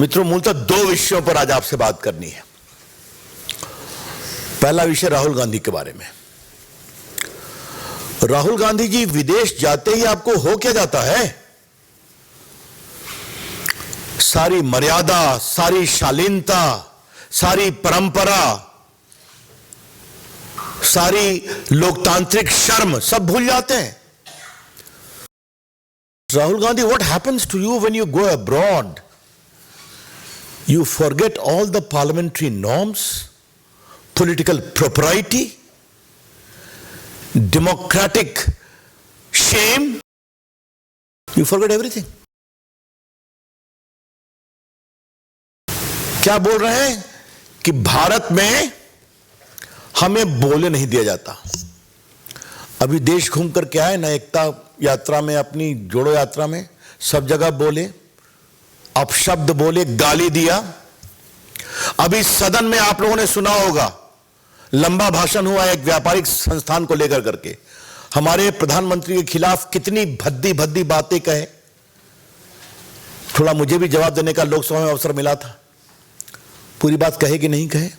मित्रों, मूलतः दो विषयों पर आज आपसे बात करनी है। पहला विषय राहुल गांधी के बारे में। राहुल गांधी जी विदेश जाते ही आपको हो क्या जाता है? सारी मर्यादा, सारी शालीनता, सारी परंपरा, सारी लोकतांत्रिक शर्म सब भूल जाते हैं। Rahul Gandhi, what happens to you when you go abroad? You forget all the parliamentary norms, political propriety, democratic shame. You forget everything. क्या बोल रहे हैं कि भारत में हमें बोले नहीं दिया जाता। अभी देश घूम कर क्या है ना, एकता यात्रा में, अपनी जोड़ो यात्रा में सब जगह बोले, अपशब्द बोले, गाली दिया। अभी सदन में आप लोगों ने सुना होगा, लंबा भाषण हुआ एक व्यापारिक संस्थान को लेकर करके, हमारे प्रधानमंत्री के खिलाफ कितनी भद्दी भद्दी बातें कहे। थोड़ा मुझे भी जवाब देने का लोकसभा में अवसर मिला था। पूरी बात कहे कि नहीं कहे?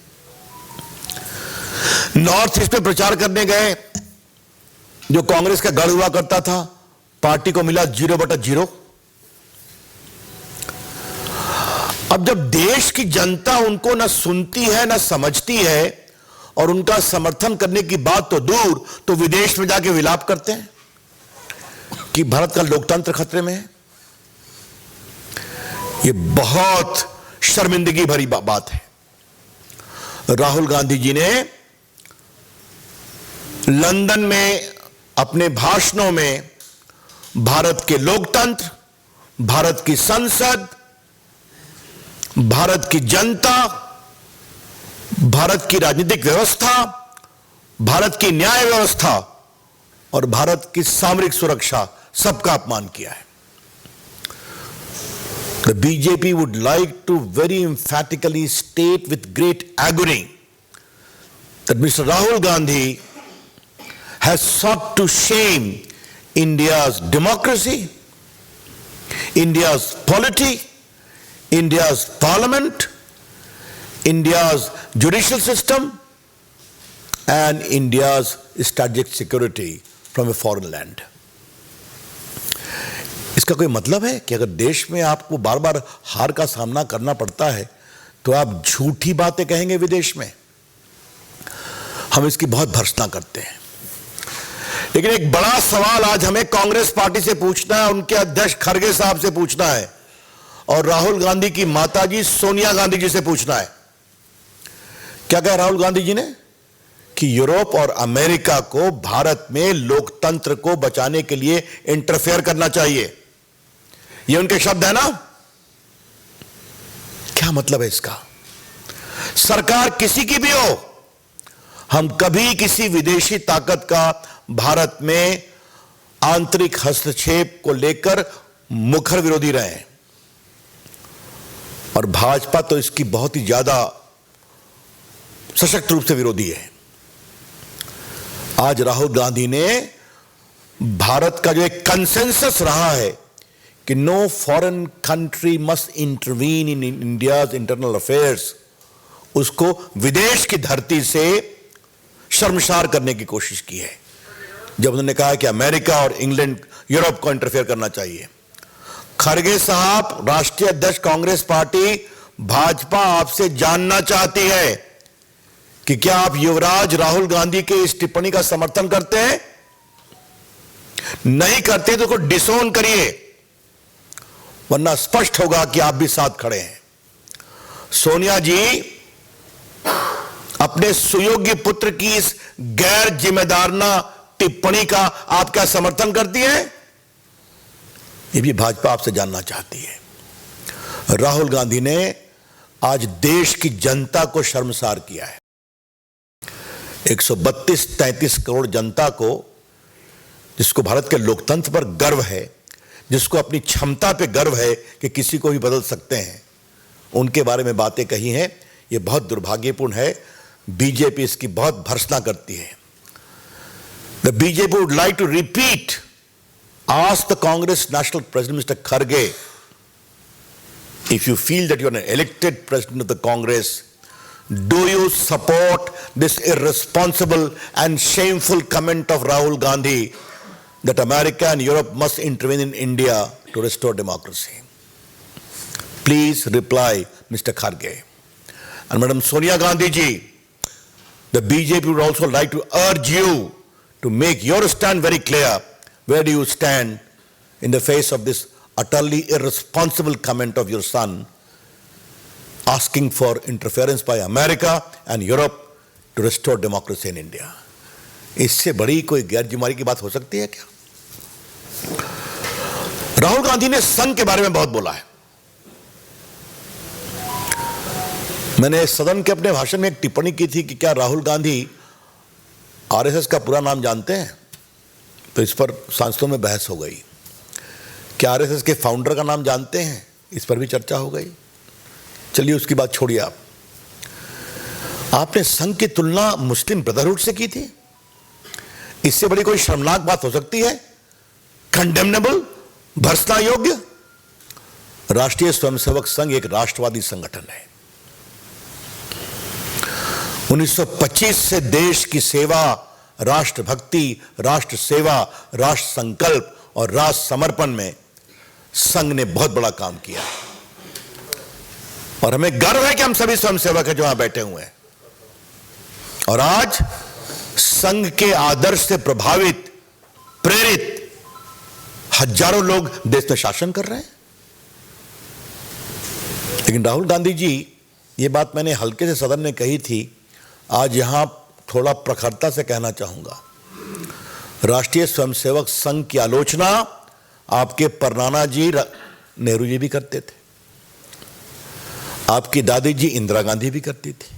नॉर्थ ईस्ट में प्रचार करने गए, जो कांग्रेस का गढ़ हुआ करता था, पार्टी को मिला 0/0। अब जब देश की जनता उनको ना सुनती है ना समझती है और उनका समर्थन करने की बात तो दूर, तो विदेश में जाके विलाप करते हैं कि भारत का लोकतंत्र खतरे में है। यह बहुत शर्मिंदगी भरी बात है। राहुल गांधी जी ने लंदन में अपने भाषणों में भारत के लोकतंत्र, भारत की संसद, भारत की जनता, भारत की राजनीतिक व्यवस्था, भारत की न्याय व्यवस्था और भारत की सामरिक सुरक्षा, सबका अपमान किया है। The BJP would like to very emphatically state with great agony that Mr. Rahul Gandhi has sought to shame India's democracy, India's polity, India's parliament, India's judicial system and India's strategic security from a foreign land. इसका कोई मतलब है कि अगर देश में आपको बार बार हार का सामना करना पड़ता है तो आप झूठी बातें कहेंगे विदेश में? हम इसकी बहुत भर्त्सना करते हैं। लेकिन एक बड़ा सवाल आज हमें कांग्रेस पार्टी से पूछना है, उनके अध्यक्ष खरगे साहब से पूछना है और राहुल गांधी की माताजी सोनिया गांधी जी से पूछना है। क्या कहा राहुल गांधी जी ने? कि यूरोप और अमेरिका को भारत में लोकतंत्र को बचाने के लिए इंटरफेयर करना चाहिए। ये उनके शब्द है ना? क्या मतलब है इसका? सरकार किसी की भी हो, हम कभी किसी विदेशी ताकत का भारत में आंतरिक हस्तक्षेप को लेकर मुखर विरोधी रहे हैं और भाजपा तो इसकी बहुत ही ज्यादा सशक्त रूप से विरोधी है। आज राहुल गांधी ने भारत का जो एक कंसेंसस रहा है कि no foreign country must intervene in India's internal affairs, उसको विदेश की धरती से शर्मसार करने की कोशिश की है जब उन्होंने कहा कि अमेरिका और इंग्लैंड, यूरोप को इंटरफेयर करना चाहिए। खरगे साहब, राष्ट्रीय अध्यक्ष कांग्रेस पार्टी, भाजपा आपसे जानना चाहती है कि क्या आप युवराज राहुल गांधी के इस टिप्पणी का समर्थन करते हैं? नहीं करते तो उसको डिसोन करिए, वरना स्पष्ट होगा कि आप भी साथ खड़े हैं। सोनिया जी, अपने सुयोग्य पुत्र की इस गैर जिम्मेदाराना टिप्पणी का आप क्या समर्थन करती है? ये भी भाजपा आपसे जानना चाहती है। राहुल गांधी ने आज देश की जनता को शर्मसार किया है। 132-33 करोड़ जनता को, जिसको भारत के लोकतंत्र पर गर्व है, जिसको अपनी क्षमता पे गर्व है कि किसी को भी बदल सकते हैं, उनके बारे में बातें कही हैं। ये बहुत दुर्भाग्यपूर्ण है। बीजेपी इसकी बहुत भर्त्सना करती है। The BJP would like to repeat, ask the Congress National President Mr. Kharge if you feel that you are an elected president of the Congress, do you support this irresponsible and shameful comment of Rahul Gandhi that America and Europe must intervene in India to restore democracy? Please reply, Mr. Kharge. And Madam Sonia Gandhi ji, the BJP would also like to urge you to make your stand very clear. Where do you stand in the face of this utterly irresponsible comment of your son asking for interference by America and Europe to restore democracy in India? इससे बड़ी कोई गैर जिम्मेदारी की बात हो सकती है क्या? राहुल गांधी ने संघ के बारे में बहुत बोला है. मैंने सदन के अपने भाषण में एक टिप्पणी की थी कि क्या राहुल गांधी आरएसएस का पूरा नाम जानते हैं, तो इस पर सांसदों में बहस हो गई. क्या आरएसएस के फाउंडर का नाम जानते हैं, इस पर भी चर्चा हो गई. चलिए उसकी बात छोड़िए. आपने संघ की तुलना मुस्लिम ब्रदरहुड से की थी. इससे बड़ी कोई शर्मनाक बात हो सकती है? कंडेमनेबल, भर्त्सना योग्य. राष्ट्रीय स्वयंसेवक संघ एक राष्ट्रवादी संगठन है. 1925 से देश की सेवा, राष्ट्रभक्ति, राष्ट्र सेवा, राष्ट्र संकल्प और राष्ट्र समर्पण में संघ ने बहुत बड़ा काम किया. और हमें गर्व है कि हम सभी स्वयंसेवक हैं जो यहां बैठे हुए हैं. और आज संघ के आदर्श से प्रभावित, प्रेरित हजारों लोग देश में शासन कर रहे हैं. लेकिन राहुल गांधी जी, ये बात मैंने हल्के से सदन में कही थी, आज यहां थोड़ा प्रखरता से कहना चाहूंगा. राष्ट्रीय स्वयंसेवक संघ की आलोचना आपके परनाना जी नेहरू जी भी करते थे, आपकी दादी जी इंदिरा गांधी भी करती थी,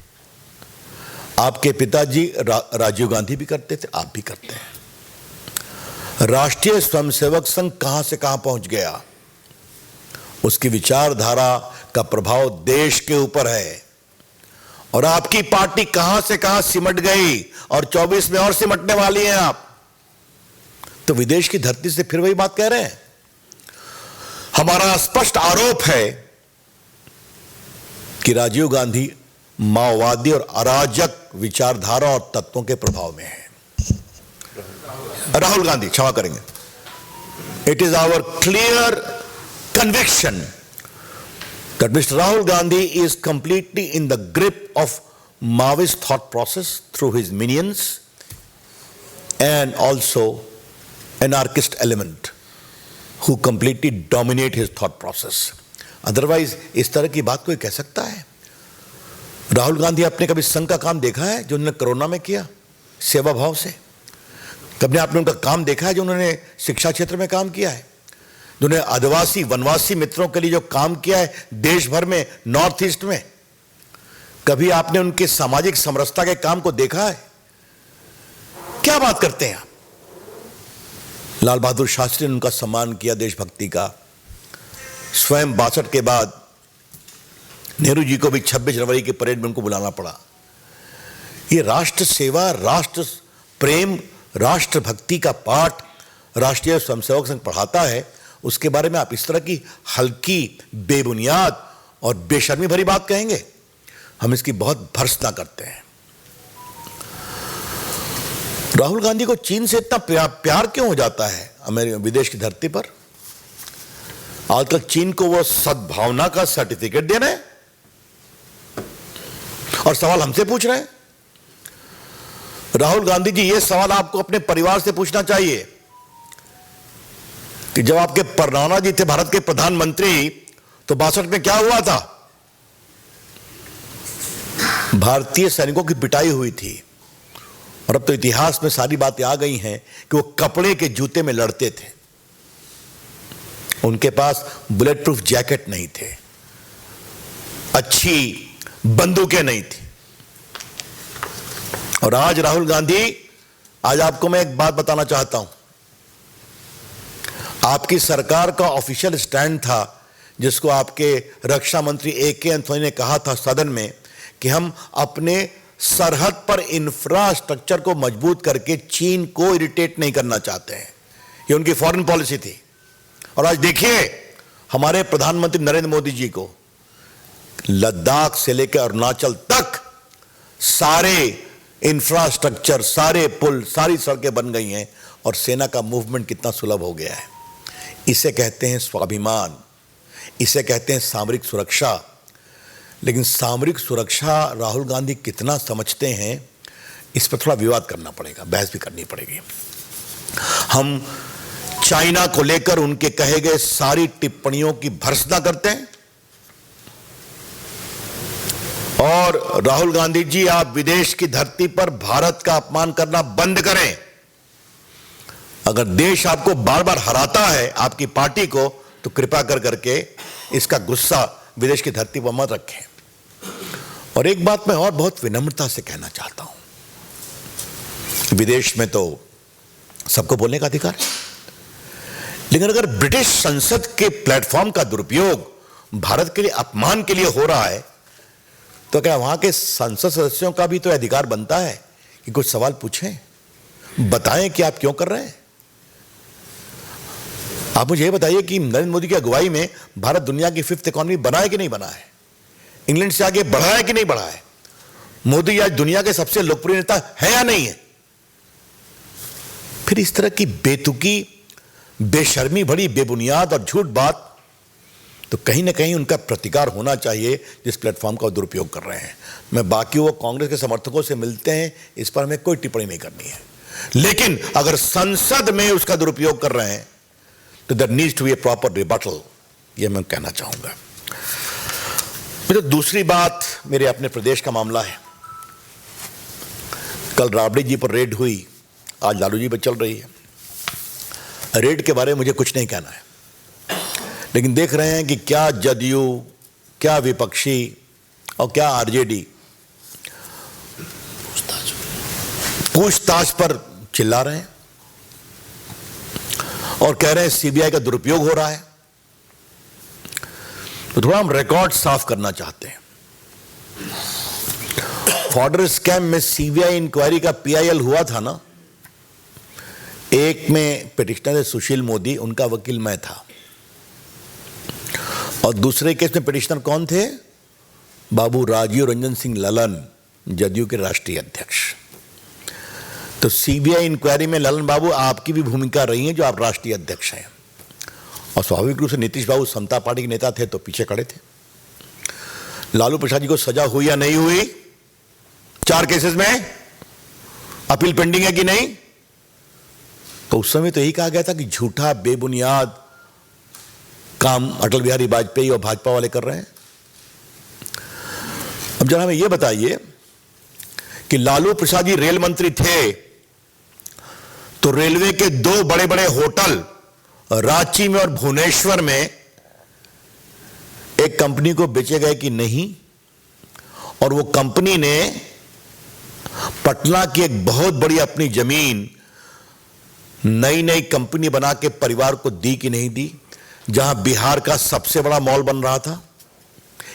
आपके पिताजी राजीव गांधी भी करते थे, आप भी करते हैं. राष्ट्रीय स्वयंसेवक संघ कहां से कहां पहुंच गया, उसकी विचारधारा का प्रभाव देश के ऊपर है. और आपकी पार्टी कहां से कहां सिमट गई और 24 में और सिमटने वाली हैं आप. तो विदेश की धरती से फिर वही बात कह रहे हैं. हमारा स्पष्ट आरोप है कि राजीव गांधी माओवादी और अराजक विचारधारा और तत्वों के प्रभाव में है. राहुल गांधी, क्षमा करेंगे, it is our clear conviction that Mr. Rahul Gandhi is completely in the grip of Maoist thought process through his minions and also anarchist element who completely dominate his thought process. Otherwise, इस तरह की बात कोई कह सकता है? राहुल गांधी आपने कभी संघ का काम देखा है जो उन्होंने कोरोना में किया सेवा भाव से? कभी आपने उनका काम देखा है जो उन्होंने शिक्षा क्षेत्र में काम किया है, जिन्होंने आदिवासी वनवासी मित्रों के लिए जो काम किया है देश भर में, नॉर्थ ईस्ट में? कभी आपने उनके सामाजिक समरसता के काम को देखा है? क्या बात करते हैं आप? लाल बहादुर शास्त्री ने उनका सम्मान किया, देशभक्ति का. स्वयं 62 के बाद नेहरू जी को भी 26 जनवरी के परेड में उनको बुलाना पड़ा. ये राष्ट्र सेवा, राष्ट्र प्रेम, राष्ट्रभक्ति का पाठ राष्ट्रीय स्वयंसेवक संघ पढ़ाता है. उसके बारे में आप इस तरह की हल्की, बेबुनियाद और बेशर्मी भरी बात कहेंगे? हम इसकी बहुत भर्त्सना करते हैं. राहुल गांधी को चीन से इतना प्यार क्यों हो जाता है अमेरिका विदेश की धरती पर? आजकल चीन को वो सद्भावना का सर्टिफिकेट दे रहे हैं और सवाल हमसे पूछ रहे हैं. राहुल गांधी जी, ये सवाल आपको अपने परिवार से पूछना चाहिए कि जब आपके परनाना जी थे भारत के प्रधानमंत्री, तो 62 में क्या हुआ था? भारतीय सैनिकों की पिटाई हुई थी. और अब तो इतिहास में सारी बातें आ गई हैं कि वो कपड़े के जूते में लड़ते थे. उनके पास बुलेट प्रूफ जैकेट नहीं थे, अच्छी बंदूकें नहीं थी. और आज राहुल गांधी, आज आपको मैं एक बात बताना चाहता हूं. आपकी सरकार का ऑफिशियल स्टैंड था, जिसको आपके रक्षा मंत्री ए.के. एंथोनी ने कहा था सदन में, कि हम अपने सरहद पर इंफ्रास्ट्रक्चर को मजबूत करके चीन को इरिटेट नहीं करना चाहते हैं. ये उनकी फॉरेन पॉलिसी थी. और आज देखिए, हमारे प्रधानमंत्री नरेंद्र मोदी जी को लद्दाख से लेकर अरुणाचल तक सारे इंफ्रास्ट्रक्चर, सारे पुल, सारी सड़कें बन गई हैं और सेना का मूवमेंट कितना सुलभ हो गया है। इसे कहते हैं स्वाभिमान, इसे कहते हैं सामरिक सुरक्षा। लेकिन सामरिक सुरक्षा राहुल गांधी कितना समझते हैं, इस पर थोड़ा विवाद करना पड़ेगा, बहस भी करनी पड़ेगी। हम चाइना को लेकर उनके कहे गए सारी टिप्पणियों की भर्त्सना करते हैं। और राहुल गांधी जी, आप विदेश की धरती पर भारत का अपमान करना बंद करें। अगर देश आपको बार बार हराता है, आपकी पार्टी को, तो कृपया कर करके इसका गुस्सा विदेश की धरती पर मत रखें। और एक बात मैं और बहुत विनम्रता से कहना चाहता हूं, विदेश में तो सबको बोलने का अधिकार है, लेकिन अगर ब्रिटिश संसद के प्लेटफॉर्म का दुरुपयोग भारत के लिए अपमान के लिए हो रहा है, तो क्या वहां के संसद सदस्यों का भी तो अधिकार बनता है कि कुछ सवाल पूछें, बताएं कि आप क्यों कर रहे हैं। आप मुझे ये बताइए कि नरेंद्र मोदी की अगुवाई में भारत दुनिया की 5th इकोनॉमी बना है कि नहीं बना है, इंग्लैंड से आगे बढ़ा है कि नहीं बढ़ा है, मोदी आज दुनिया के सबसे लोकप्रिय नेता है या नहीं है। फिर इस तरह की बेतुकी, बेशर्मी भरी, बेबुनियाद और झूठ बात, तो कहीं ना कहीं उनका प्रतिकार होना चाहिए जिस प्लेटफॉर्म का दुरुपयोग कर रहे हैं। मैं बाकी वो कांग्रेस के समर्थकों से मिलते हैं, इस पर हमें कोई टिप्पणी नहीं करनी है, लेकिन अगर संसद में उसका दुरुपयोग कर रहे हैं तो there needs to be a proper rebuttal, ये मैं कहना चाहूंगा। तो दूसरी बात मेरे अपने प्रदेश का मामला है। कल राबड़ी जी पर रेड हुई, आज लालू जी पर चल रही है। रेड के बारे में मुझे कुछ नहीं कहना है, लेकिन देख रहे हैं कि क्या जदयू, क्या विपक्षी और क्या आरजेडी पूछताछ पर चिल्ला रहे हैं और कह रहे हैं सीबीआई का दुरुपयोग हो रहा है। तो थोड़ा हम रिकॉर्ड साफ करना चाहते हैं। फॉर्डर स्कैम में सीबीआई इंक्वायरी का पीआईएल हुआ था ना, एक में पिटिशनर सुशील मोदी, उनका वकील मैं था, और दूसरे केस में पिटिशनर कौन थे? बाबू राजीव रंजन सिंह ललन, जदयू के राष्ट्रीय अध्यक्ष। तो सीबीआई इंक्वायरी में ललन बाबू आपकी भी भूमिका रही है, जो आप राष्ट्रीय अध्यक्ष हैं, और स्वाभाविक रूप से नीतीश बाबू समता पार्टी के नेता थे तो पीछे खड़े थे। लालू प्रसाद जी को सजा हुई या नहीं हुई? 4 केसेस में अपील पेंडिंग है कि नहीं? तो उस समय तो यही कहा गया था कि झूठा बेबुनियाद काम अटल बिहारी वाजपेयी और भाजपा वाले कर रहे हैं। अब जरा हमें यह बताइए कि लालू प्रसाद जी रेल मंत्री थे तो रेलवे के 2 बड़े बड़े होटल रांची में और भुवनेश्वर में एक कंपनी को बेचे गए कि नहीं? और वो कंपनी ने पटना की एक बहुत बड़ी अपनी जमीन नई नई कंपनी बना के परिवार को दी कि नहीं दी, जहां बिहार का सबसे बड़ा मॉल बन रहा था?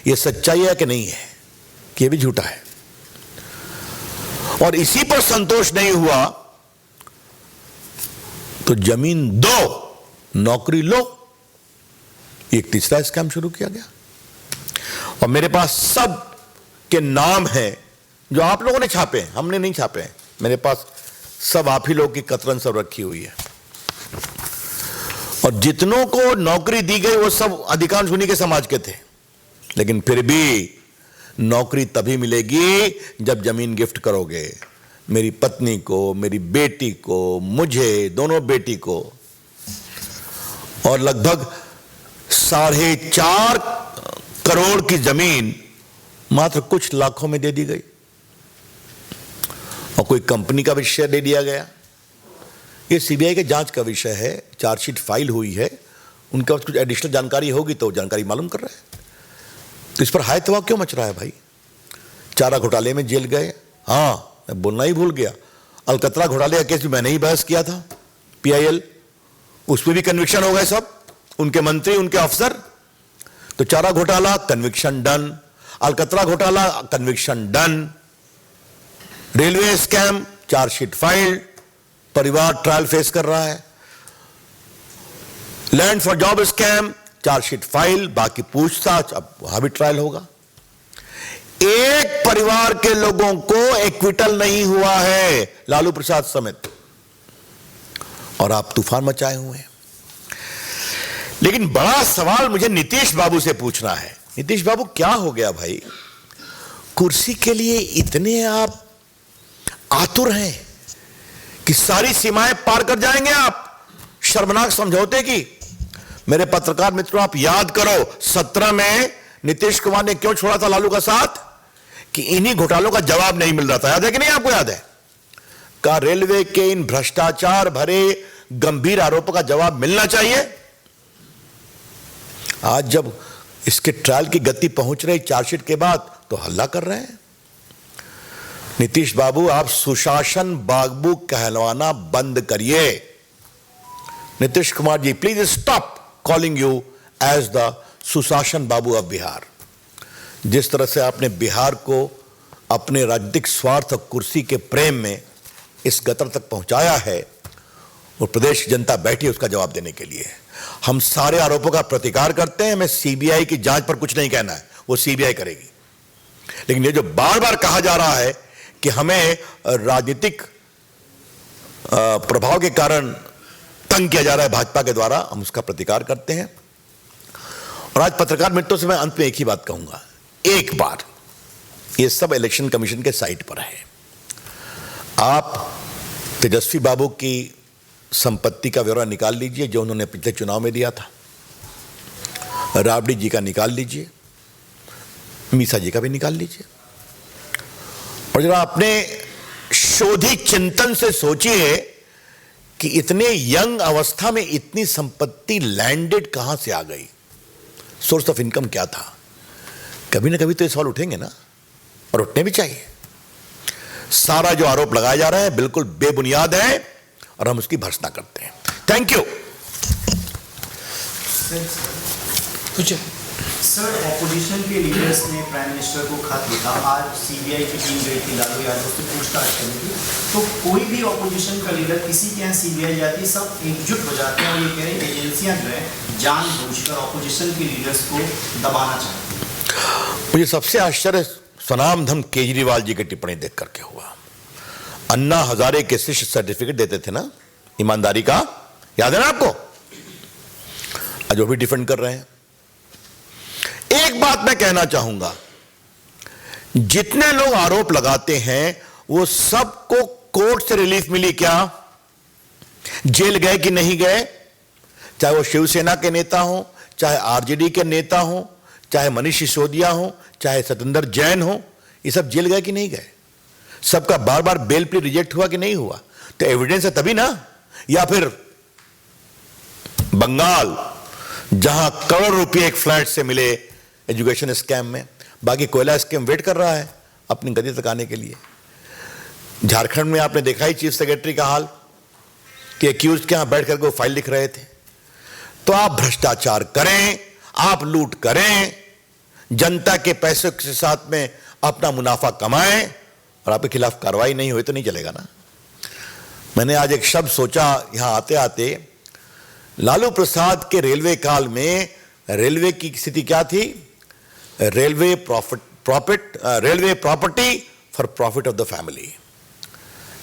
यह सच्चाई है कि नहीं है कि यह भी झूठा है? और इसी पर संतोष नहीं हुआ तो जमीन दो, नौकरी लो, एक तीसरा स्कैम शुरू किया गया। और मेरे पास सब के नाम हैं जो आप लोगों ने छापे हैं, हमने नहीं छापे हैं, मेरे पास सब आप ही लोग की कतरन सब रखी हुई है। और जितनों को नौकरी दी गई वो सब अधिकांश उन्हीं के समाज के थे, लेकिन फिर भी नौकरी तभी मिलेगी जब जमीन गिफ्ट करोगे, मेरी पत्नी को, मेरी बेटी को, मुझे, दोनों बेटी को। और लगभग 4.5 करोड़ की जमीन मात्र कुछ लाखों में दे दी गई, और कोई कंपनी का भी शेयर दे दिया गया। ये सीबीआई के जांच का विषय है, चार्जशीट फाइल हुई है, उनके पास कुछ एडिशनल जानकारी होगी तो जानकारी मालूम कर रहे हैं। तो इस पर हाय तबाह क्यों मच रहा है भाई? चारा घोटाले में जेल गए, हाँ मैं बोलना ही भूल गया, अलकतरा घोटाले का केस भी मैंने ही बहस किया था, पीआईएल, उसमें भी कन्विक्शन हो गए सब, उनके मंत्री, उनके अफसर। तो चारा घोटाला कन्विक्शन डन, अलकतरा घोटाला conviction done, railway scam chargesheet file, परिवार ट्रायल फेस कर रहा है, land for job scam chargesheet file, बाकी पूछताछ, अब वहां भी ट्रायल होगा। एक परिवार के लोगों को एक्विटल नहीं हुआ है, लालू प्रसाद समेत, और आप तूफान मचाए हुए हैं। लेकिन बड़ा सवाल मुझे नीतीश बाबू से पूछना है। नीतीश बाबू, क्या हो गया भाई? कुर्सी के लिए इतने आप आतुर हैं कि सारी सीमाएं पार कर जाएंगे आप शर्मनाक समझौते की। मेरे पत्रकार मित्रों, आप याद करो 17 में नीतीश कुमार ने क्यों छोड़ा था लालू का साथ? कि इन्हीं घोटालों का जवाब नहीं मिल रहा था। याद है कि नहीं? आपको याद है? का रेलवे के इन भ्रष्टाचार भरे गंभीर आरोपों का जवाब मिलना चाहिए। आज जब इसके ट्रायल की गति पहुंच रही चार्जशीट के बाद, तो हल्ला कर रहे हैं। नीतीश बाबू, आप सुशासन बाबू कहलवाना बंद करिए। Nitish Kumar ji, please stop calling you as the सुशासन बाबू ऑफ बिहार। जिस तरह से आपने बिहार को अपने राजनीतिक स्वार्थ और कुर्सी के प्रेम में इस गतर तक पहुंचाया है, और प्रदेश की जनता बैठी है उसका जवाब देने के लिए। हम सारे आरोपों का प्रतिकार करते हैं। हमें सीबीआई की जांच पर कुछ नहीं कहना है, वो सीबीआई करेगी। लेकिन ये जो बार बार कहा जा रहा है कि हमें राजनीतिक प्रभाव के कारण तंग किया जा रहा है भाजपा के द्वारा, हम उसका प्रतिकार करते हैं। और आज पत्रकार मित्रों से मैं अंत में एक ही बात कहूंगा, एक बार ये सब इलेक्शन कमीशन के साइट पर है। आप तेजस्वी बाबू की संपत्ति का ब्यौरा निकाल लीजिए जो उन्होंने पिछले चुनाव में दिया था, राबड़ी जी का निकाल लीजिए, मीसा जी का भी निकाल लीजिए, और जरा अपने शोधी चिंतन से सोचिए कि इतने यंग अवस्था में इतनी संपत्ति लैंडेड कहां से आ गई, सोर्स ऑफ इनकम क्या था। कभी ना कभी तो ये सवाल उठेंगे ना, और उठने भी चाहिए। सारा जो आरोप लगाया जा रहा है बिल्कुल बेबुनियाद है और हम उसकी भर्त्सना करते हैं। Thank you. कुछ सर, ऑपोजिशन के लीडर्स ने प्राइम मिनिस्टर को खत लिखा। आज सीबीआई की टीम गई थी लालू यादव से पूछताछ करने की। तो कोई भी ऑपोजिशन का लीडर किसी के यहाँ सीबीआई जाती है, सब एकजुट हो जाते हैं और ये कह रहे हैं एजेंसियां जो है जानबूझकर ऑपोजिशन के लीडर्स को दबाना चाहती हैं। मुझे सबसे आश्चर्य सनामधम केजरीवाल जी की टिप्पणी देख करके हुआ। अन्ना हजारे के शिष्य सर्टिफिकेट देते थे ना ईमानदारी का, याद है ना आपको? आज वो भी डिफेंड कर रहे हैं। एक बात मैं कहना चाहूंगा, जितने लोग आरोप लगाते हैं वो सबको कोर्ट से रिलीफ मिली क्या? जेल गए कि नहीं गए? चाहे वो शिवसेना के नेता हो, चाहे आरजेडी के नेता हो, चाहे मनीष सिसोदिया हो, चाहे सतेंद्र जैन हो, ये सब जेल गए कि नहीं गए? सबका बार बार बेल प्ली रिजेक्ट हुआ कि नहीं हुआ? तो एविडेंस है तभी ना। या फिर बंगाल जहां करोड़ रुपए एक फ्लैट से मिले एजुकेशन स्कैम में, बाकी कोयला स्कैम वेट कर रहा है अपनी गति तक आने के लिए। झारखंड में आपने देखा ही चीफ सेक्रेटरी का हाल कि एक्यूज के यहां बैठ करके वो फाइल लिख रहे थे। तो आप भ्रष्टाचार करें, आप लूट करें, जनता के पैसे के साथ में अपना मुनाफा कमाएं और आपके खिलाफ कार्रवाई नहीं हुई तो नहीं चलेगा ना। मैंने आज एक शब्द सोचा यहां आते आते, लालू प्रसाद के रेलवे काल में रेलवे की स्थिति क्या थी? Railway property for profit of the family.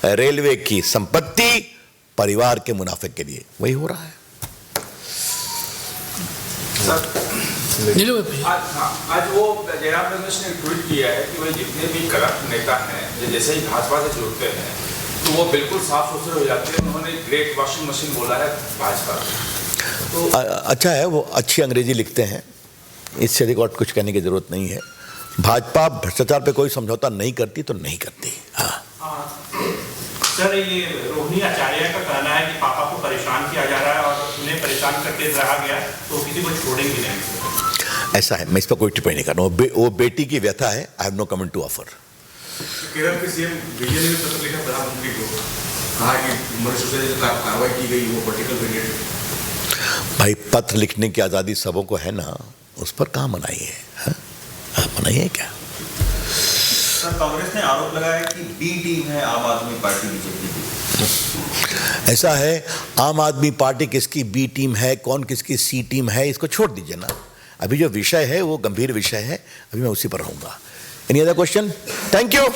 Railway की संपत्ति परिवार के मुनाफे के लिए, वही हो रहा है। आज वो जयराम रमेश ने ट्वीट किया है कि भाई जितने भी करप्ट नेता हैं जैसे ही भाजपा से जुड़ते हैं तो वो बिल्कुल साफ सुथरे हो जाते हैं। उन्होंने ग्रेट वॉशिंग मशीन बोला है भाजपा। तो अच्छा है, वो अच्छी अंग्रेजी लिखते हैं, इससे अधिक और कुछ कहने की जरूरत नहीं है। भाजपा भ्रष्टाचार पे कोई समझौता नहीं करती तो नहीं करती। सर, ये रोहिणी आचार्य का कहना है कि पापा को परेशान किया जा रहा है और उन्हें परेशान करके रहा गया तो किसी को छोड़ेंगे नहीं। ऐसा है, मैं इस पर कोई टिप्पणी नहीं कर रहा हूँ। वो बेटी की व्यथा है। I have no comment to offer. Kerala के सीएम विजय ने पत्र लिखा प्रधानमंत्री को, कहा कि मनीष सिसोदिया जो कार्रवाई की गई वो पॉलिटिकल वेरिएंट। भाई, पत्र लिखने की आजादी सबों को है ना, उस पर कहाँ मनाई है? मनाई है क्या? सर, कांग्रेस ने आरोप लगाया कि बी टीम है आम आदमी पार्टी बीजेपी। ऐसा है, आम आदमी पार्टी किसकी बी टीम है, कौन किसकी सी टीम है, इसको छोड़ दीजिए ना। अभी जो विषय है वो गंभीर विषय है, अभी मैं उसी पर रहूंगा। Any other question? Thank you.